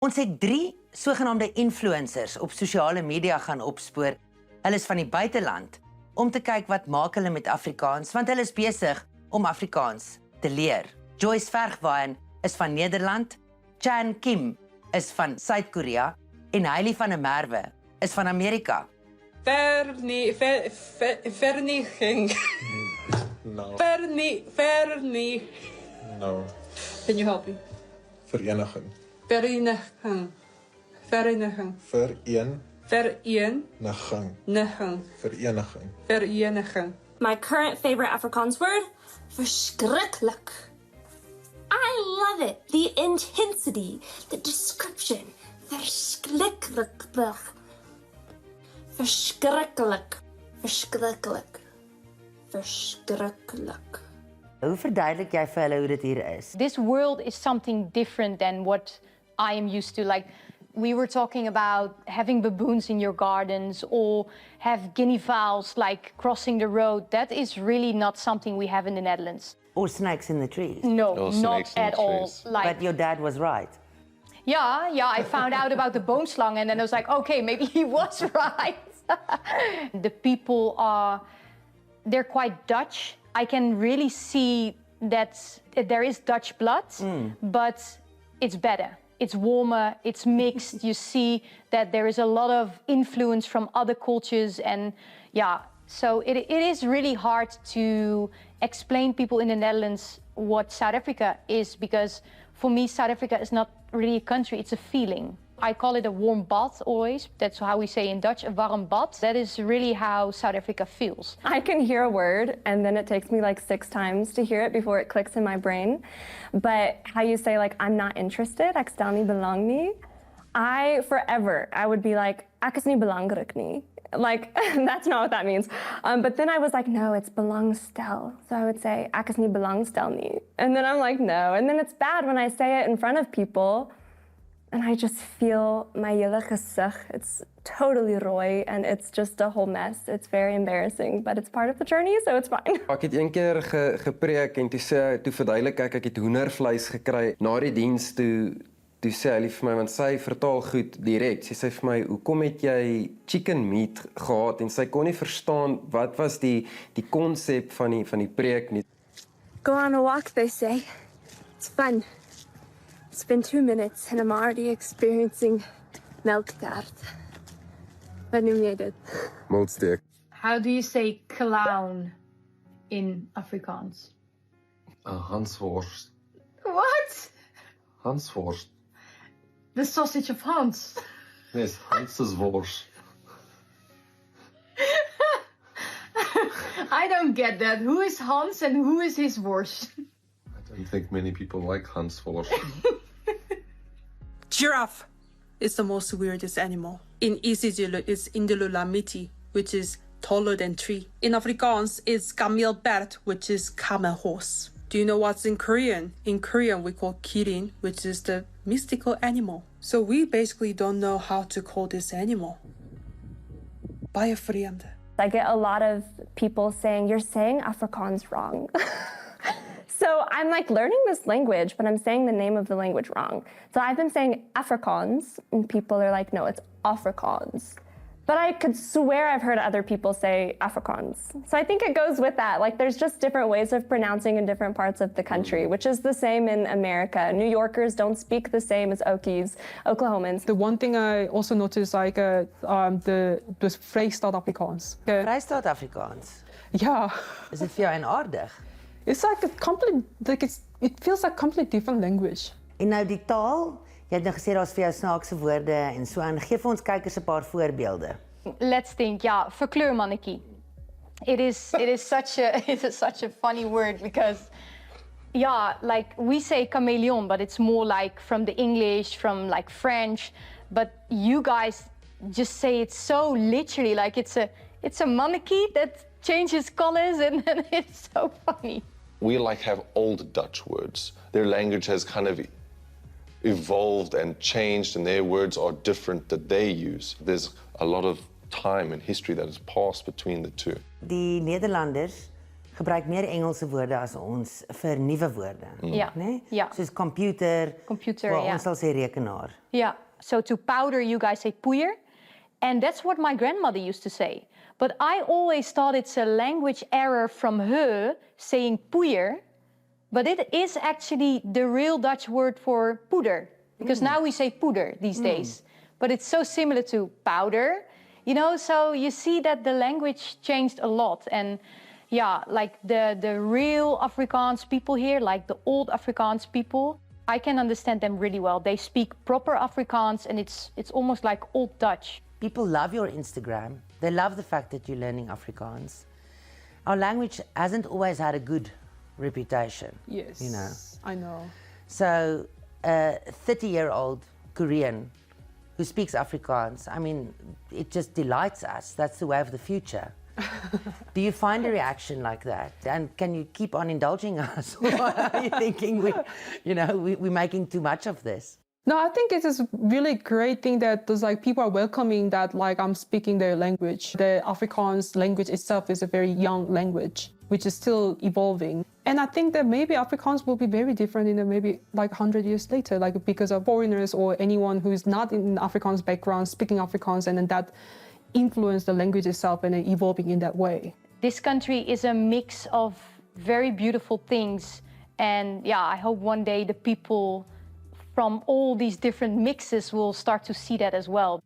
Ons het 3 sogenaamde influencers op sosiale media gaan opspoor. Hulle is van die buiteland om te kyk wat maak hulle met Afrikaans, want hulle is besig om Afrikaans te leer. Joyce Vergwaaien is van Nederland, Chan Kim is van Suid-Korea en Hailey van der Merwe is van Amerika. Verniging. No. No. Can you help me? Vereniging. Vereniging. Vereniging. Vereniging. Vereniging. My current favorite Afrikaans word, verschrikkelijk. I love it. The intensity, the description. Verschrikkelijk. Verschrikkelijk. Verschrikkelijk. Verschrikkelijk. Hoe verduidelik jy vir hulle hoe dit hier is? This world is something different than what I am used to. Like, we were talking about having baboons in your gardens or have guinea fowls like crossing the road. That is really not something we have in the Netherlands. Or snakes in the trees? No, No not snakes in at the all. trees. Like, But your dad was right. yeah, I found out about the boomslang and then I was like, okay, maybe he was right. The people they're quite Dutch. I can really see that there is Dutch blood, but it's better. It's warmer, it's mixed. You see that there is a lot of influence from other cultures and so it is really hard to explain people in the Netherlands what South Africa is, because for me, South Africa is not really a country, it's a feeling. I call it a warm bath always. That's how we say in Dutch, a warm bad. That is really how South Africa feels. I can hear a word and then it takes me like 6 times to hear it before it clicks in my brain. But how you say like, I'm not interested, ek stel nie belang nie. I would be like, ek is nie belangrik nie. Like, that's not what that means. But then I was like, no, it's belangstel. So I would say, ek is nie belangstel nie. And then I'm like, no. And then it's bad when I say it in front of people. And I just feel my hele gesig, it's totally rooi and it's just a whole mess. It's very embarrassing, but it's part of the journey, so it's fine. Ek het een keer gepreek en toe verduidelik ek het hoendervleis gekry na die diens toe sê hy vir my, want sy vertaal goed direk. Sy sê vir my, hoekom het jy chicken meat gehad? En sy kon nie verstaan wat was die konsep van die preek nie. Go on a walk, they say. It's fun. It's been 2 minutes and I'm already experiencing melktart. Wat noem jy dit? Moldsteek. How do you say clown in Afrikaans? Hansworst. What? Hansworst. The sausage of Hans. Yes, Hansesworst. I don't get that. Who is Hans and who is his worst? I don't think many people like Hansworst. Giraffe is the most weirdest animal. In isiZulu, it's Indululamiti, which is taller than tree. In Afrikaans, it's kameelperd, which is camel horse. Do you know what's in Korean? In Korean, we call kirin, which is the mystical animal. So we basically don't know how to call this animal. Baie vreemde. I get a lot of people saying, you're saying Afrikaans wrong. So I'm like learning this language, but I'm saying the name of the language wrong. So I've been saying Afrikaans, and people are like, no, it's Afrikaans. But I could swear I've heard other people say Afrikaans. So I think it goes with that. Like there's just different ways of pronouncing in different parts of the country, which is the same in America. New Yorkers don't speak the same as Okies, Oklahomans. The one thing I also noticed, like the Vrystaat Afrikaans. Vrystaat Afrikaans. Yeah. Is dit vir jou eienaardig? It's like it feels like a completely different language. En nou die taal, jy het nou gesê daar's vir jou snaakse woorde en so aan. Geef vir ons kykers 'n paar voorbeelde. Let's think, verkleurmannetjie. It is such a funny word because like we say chameleon, but it's more like from the English, from like French, but you guys just say it so literally, like it's a mannetjie that changes colors and it's so funny. We have old Dutch words. Their language has kind of evolved and changed and their words are different that they use. There's a lot of time and history that has passed between the two. Die Nederlanders gebruik meer Engelse woorde as ons vir nuwe woorde, Ja. né? Ja. Soos computer, Computer, waar ja. ons sal sê rekenaar. Yeah. So to powder, you guys say puyer. And that's what my grandmother used to say. But I always thought it's a language error from her saying puyer. But it is actually the real Dutch word for poeder. Because now we say poeder these days. But it's so similar to powder. You know, so you see that the language changed a lot. And yeah, like the real Afrikaans people here, like the old Afrikaans people, I can understand them really well. They speak proper Afrikaans and it's almost like old Dutch. People love your Instagram. They love the fact that you're learning Afrikaans. Our language hasn't always had a good reputation. Yes. You know. I know. So a 30-year-old Korean who speaks Afrikaans, I mean, it just delights us. That's the way of the future. Do you find a reaction like that? And can you keep on indulging us? Or are you thinking we're making too much of this? No, I think it is really great thing that those like people are welcoming that like I'm speaking their language. The Afrikaans language itself is a very young language, which is still evolving. And I think that maybe Afrikaans will be very different in maybe like 100 years later, like because of foreigners or anyone who's not in Afrikaans background speaking Afrikaans, and then that influence the language itself and evolving in that way. This country is a mix of very beautiful things. And yeah, I hope one day the people from all these different mixes will start to see that as well.